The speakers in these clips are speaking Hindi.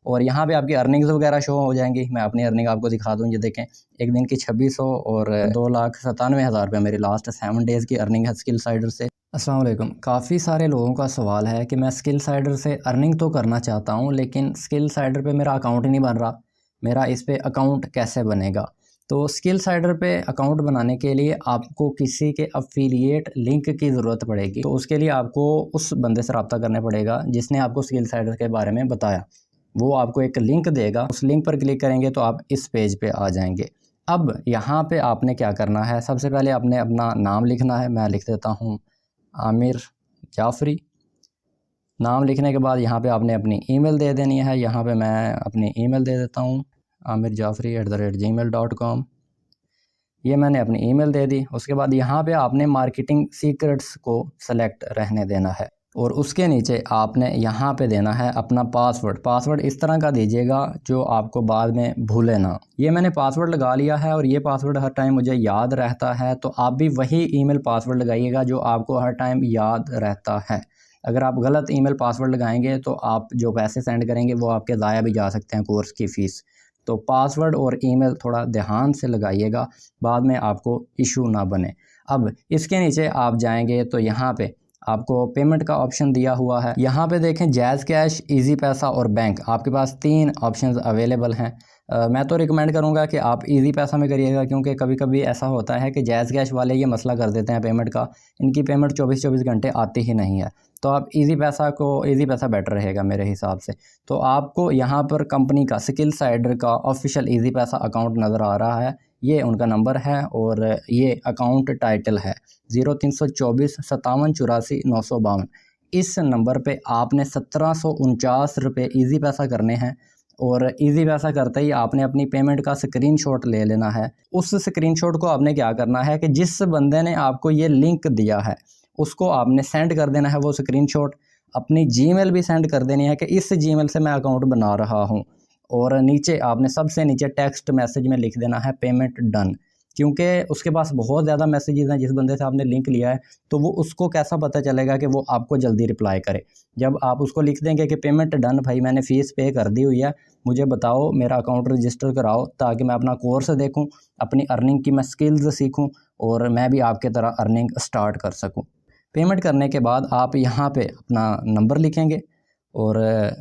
और यहाँ पे आपकी अर्निंग्स वगैरह शो हो जाएंगी। मैं अपनी अर्निंग आपको दिखा दूँ, ये देखें एक दिन की 2600 और 2,97,000 रुपये मेरी लास्ट 7 डेज़ की अर्निंग है स्किल साइडर से। अस्सलाम वालेकुम। काफ़ी सारे लोगों का सवाल है कि मैं स्किल साइडर से अर्निंग तो करना चाहता हूँ लेकिन स्किल साइडर पे मेरा अकाउंट ही नहीं बन रहा, मेरा इस पे अकाउंट कैसे बनेगा। तो स्किल साइडर पे अकाउंट बनाने के लिए आपको किसी के अफिलिएट लिंक की ज़रूरत पड़ेगी। तो उसके लिए आपको उस बंदे से रब्ता करना पड़ेगा जिसने आपको स्किल साइडर के बारे में बताया। वो आपको एक लिंक देगा, उस लिंक पर क्लिक करेंगे तो आप इस पेज पे आ जाएंगे। अब यहाँ पे आपने क्या करना है, सबसे पहले आपने अपना नाम लिखना है। मैं लिख देता हूँ आमिर जाफ़री। नाम लिखने के बाद यहाँ पे आपने अपनी ईमेल दे देनी है। यहाँ पे मैं अपनी ईमेल दे देता हूँ amirjafri@gmail.com। ये मैंने अपनी ईमेल दे दी। उसके बाद यहाँ पे आपने मार्केटिंग सीक्रेट्स को सेलेक्ट रहने देना है और उसके नीचे आपने यहाँ पे देना है अपना पासवर्ड। पासवर्ड इस तरह का दीजिएगा जो आपको बाद में भूले ना। ये मैंने पासवर्ड लगा लिया है और ये पासवर्ड हर टाइम मुझे याद रहता है, तो आप भी वही ईमेल पासवर्ड लगाइएगा जो आपको हर टाइम याद रहता है। अगर आप गलत ईमेल पासवर्ड लगाएंगे तो आप जो पैसे सेंड करेंगे वो आपके ज़ाया भी जा सकते हैं, कोर्स की फ़ीस। तो पासवर्ड और ईमेल थोड़ा ध्यान से लगाइएगा, बाद में आपको इशू ना बने। अब इसके नीचे आप जाएंगे तो यहाँ पे आपको पेमेंट का ऑप्शन दिया हुआ है। यहाँ पे देखें जैज़ कैश, इजी पैसा और बैंक, आपके पास 3 ऑप्शंस अवेलेबल हैं। मैं तो रिकमेंड करूँगा कि आप इजी पैसा में करिएगा, क्योंकि कभी कभी ऐसा होता है कि जैज़ कैश वाले ये मसला कर देते हैं पेमेंट का, इनकी पेमेंट 24-24 घंटे आती ही नहीं है। तो आप इजी पैसा बेटर रहेगा मेरे हिसाब से। तो आपको यहाँ पर कंपनी का स्किल साइडर का ऑफिशियल इजी पैसा अकाउंट नज़र आ रहा है, ये उनका नंबर है और ये अकाउंट टाइटल है 0324 57 84 952। इस नंबर पे आपने 1749 रुपये ईजी पैसा करने हैं और ईजी पैसा करते ही आपने अपनी पेमेंट का स्क्रीनशॉट ले लेना है। उस स्क्रीनशॉट को आपने क्या करना है कि जिस बंदे ने आपको ये लिंक दिया है उसको आपने सेंड कर देना है वो स्क्रीनशॉट। अपनी जीमेल भी सेंड कर देनी है कि इस जीमेल से मैं अकाउंट बना रहा हूँ, और नीचे आपने सबसे नीचे टेक्स्ट मैसेज में लिख देना है पेमेंट डन, क्योंकि उसके पास बहुत ज़्यादा मैसेजेस हैं। जिस बंदे से आपने लिंक लिया है तो वो उसको कैसा पता चलेगा कि वो आपको जल्दी रिप्लाई करे। जब आप उसको लिख देंगे कि पेमेंट डन, भाई मैंने फ़ीस पे कर दी हुई है, मुझे बताओ, मेरा अकाउंट रजिस्टर कराओ ताकि मैं अपना कोर्स देखूं, अपनी अर्निंग की मैं स्किल्स सीखूं और मैं भी आपके तरह अर्निंग स्टार्ट कर सकूं। पेमेंट करने के बाद आप यहाँ पे अपना नंबर लिखेंगे और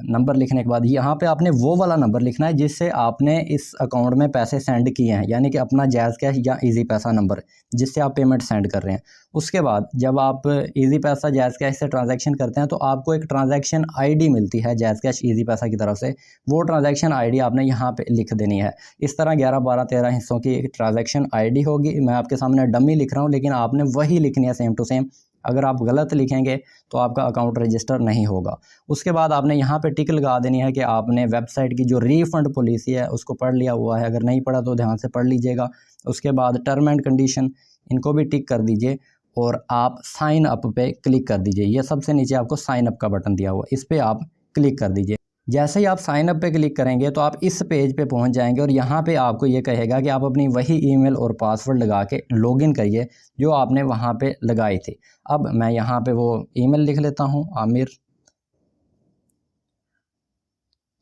नंबर लिखने के बाद यहाँ पे आपने वो वाला नंबर लिखना है जिससे आपने इस अकाउंट में पैसे सेंड किए हैं, यानी कि अपना जैज़ कैश या इजी पैसा नंबर जिससे आप पेमेंट सेंड कर रहे हैं। उसके बाद जब आप इजी पैसा जैज़ कैश से ट्रांजैक्शन करते हैं तो आपको एक ट्रांजैक्शन आईडी मिलती है जैज़ कैश इजी पैसा की तरफ से, वो ट्रांजैक्शन आईडी आपने यहाँ पे लिख देनी है। इस तरह 11, 12, 13 हिस्सों की एक ट्रांजैक्शन आईडी होगी। मैं आपके सामने डमी लिख रहा हूँ लेकिन आपने वही लिखनी है सेम टू सेम। अगर आप गलत लिखेंगे तो आपका अकाउंट रजिस्टर नहीं होगा। उसके बाद आपने यहाँ पे टिक लगा देनी है कि आपने वेबसाइट की जो रीफ़ंड पॉलिसी है उसको पढ़ लिया हुआ है। अगर नहीं पढ़ा तो ध्यान से पढ़ लीजिएगा। उसके बाद टर्म एंड कंडीशन, इनको भी टिक कर दीजिए और आप साइन अप पे क्लिक कर दीजिए। ये सबसे नीचे आपको साइन अप का बटन दिया हुआ, इस पर आप क्लिक कर दीजिए। जैसे ही आप साइन अप पे क्लिक करेंगे तो आप इस पेज पे पहुंच जाएंगे और यहाँ पे आपको ये कहेगा कि आप अपनी वही ईमेल और पासवर्ड लगा के लॉगिन करिए जो आपने वहाँ पे लगाई थी। अब मैं यहाँ पे वो ईमेल लिख लेता हूँ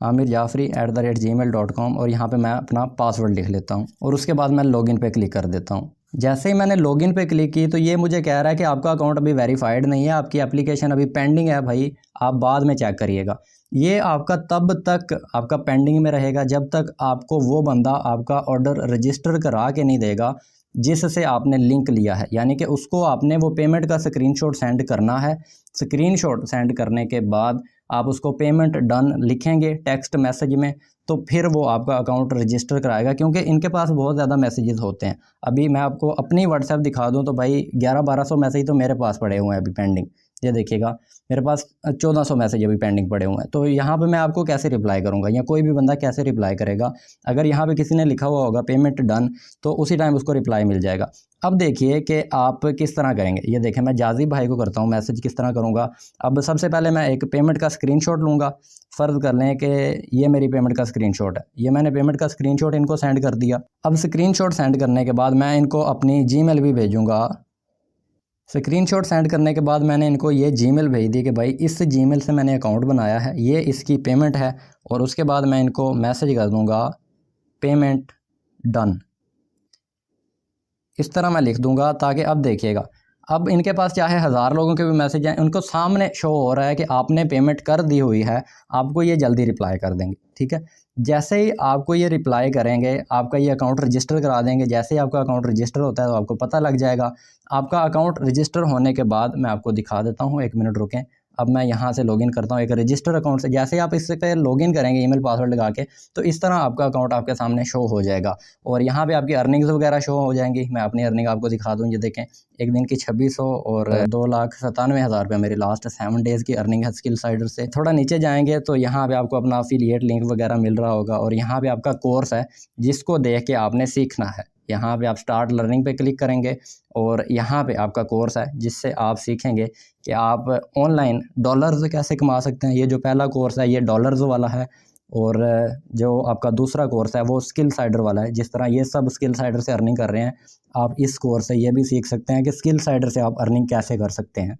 amirjafri@gmail.com और यहाँ पे मैं अपना पासवर्ड लिख लेता हूँ और उसके बाद मैं लॉगिन पे क्लिक कर देता हूँ। जैसे ही मैंने लॉगिन पे क्लिक की तो ये मुझे कह रहा है कि आपका अकाउंट अभी वेरीफाइड नहीं है, आपकी एप्लीकेशन अभी पेंडिंग है, भाई आप बाद में चेक करिएगा। ये आपका तब तक आपका पेंडिंग में रहेगा जब तक आपको वो बंदा आपका ऑर्डर रजिस्टर करा के नहीं देगा जिससे आपने लिंक लिया है, यानी कि उसको आपने वो पेमेंट का स्क्रीनशॉट सेंड करना है। स्क्रीनशॉट सेंड करने के बाद आप उसको पेमेंट डन लिखेंगे टेक्स्ट मैसेज में, तो फिर वो आपका अकाउंट रजिस्टर कराएगा, क्योंकि इनके पास बहुत ज़्यादा मैसेजेस होते हैं। अभी मैं आपको अपनी व्हाट्सएप दिखा दूं तो भाई 1100-1200 मैसेज तो मेरे पास पड़े हुए हैं अभी पेंडिंग। ये देखिएगा मेरे पास 1400 मैसेज अभी पेंडिंग पड़े हुए हैं। तो यहाँ पे मैं आपको कैसे रिप्लाई करूँगा या कोई भी बंदा कैसे रिप्लाई करेगा? अगर यहाँ पे किसी ने लिखा हुआ होगा पेमेंट डन तो उसी टाइम उसको रिप्लाई मिल जाएगा। अब देखिए कि आप किस तरह करेंगे। ये देखें मैं जाजिब भाई को करता हूँ मैसेज, किस तरह करूँगा। अब सबसे पहले मैं एक पेमेंट का स्क्रीनशॉट लूँगा। फ़र्ज़ कर लें कि ये मेरी पेमेंट का स्क्रीनशॉट है, ये मैंने पेमेंट का स्क्रीनशॉट इनको सेंड कर दिया। अब स्क्रीनशॉट सेंड करने के बाद मैं इनको अपनी जीमेल भी भेजूँगा स्क्रीनशॉट सेंड करने के बाद मैंने इनको ये जीमेल भेज दी कि भाई इस जीमेल से मैंने अकाउंट बनाया है, ये इसकी पेमेंट है। और उसके बाद मैं इनको मैसेज कर दूंगा पेमेंट डन, इस तरह मैं लिख दूंगा ताकि अब देखिएगा अब इनके पास चाहे 1000 लोगों के भी मैसेज हैं, उनको सामने शो हो रहा है कि आपने पेमेंट कर दी हुई है, आपको ये जल्दी रिप्लाई कर देंगे। ठीक है, जैसे ही आपको ये रिप्लाई करेंगे आपका ये अकाउंट रजिस्टर करा देंगे। जैसे ही आपका अकाउंट रजिस्टर होता है तो आपको पता लग जाएगा। आपका अकाउंट रजिस्टर होने के बाद मैं आपको दिखा देता हूँ, 1 मिनट रुकें। अब मैं यहाँ से लॉगिन करता हूँ एक रजिस्टर अकाउंट से। जैसे आप इस पर लॉगिन करेंगे ईमेल पासवर्ड लगा के, तो इस तरह आपका अकाउंट आपके सामने शो हो जाएगा और यहाँ पे आपकी अर्निंग्स वगैरह शो हो जाएंगी। मैं अपनी अर्निंग आपको दिखा दूँ, ये देखें एक दिन की 2600 और 2,97,000 रुपये मेरी लास्ट 7 डेज़ की अर्निंग है स्किल साइडर से। थोड़ा नीचे जाएंगे तो यहाँ पे आपको अपना अफिलिएट लिंक वगैरह मिल रहा होगा और यहाँ पे आपका कोर्स है जिसको देख के आपने सीखना है। यहाँ पे आप स्टार्ट लर्निंग पे क्लिक करेंगे और यहाँ पे आपका कोर्स है जिससे आप सीखेंगे कि आप ऑनलाइन डॉलर्स कैसे कमा सकते हैं। ये जो पहला कोर्स है ये डॉलर्स वाला है और जो आपका दूसरा कोर्स है वो स्किल साइडर वाला है। जिस तरह ये सब स्किल साइडर से अर्निंग कर रहे हैं, आप इस कोर्स से ये भी सीख सकते हैं कि स्किल साइडर से आप अर्निंग कैसे कर सकते हैं।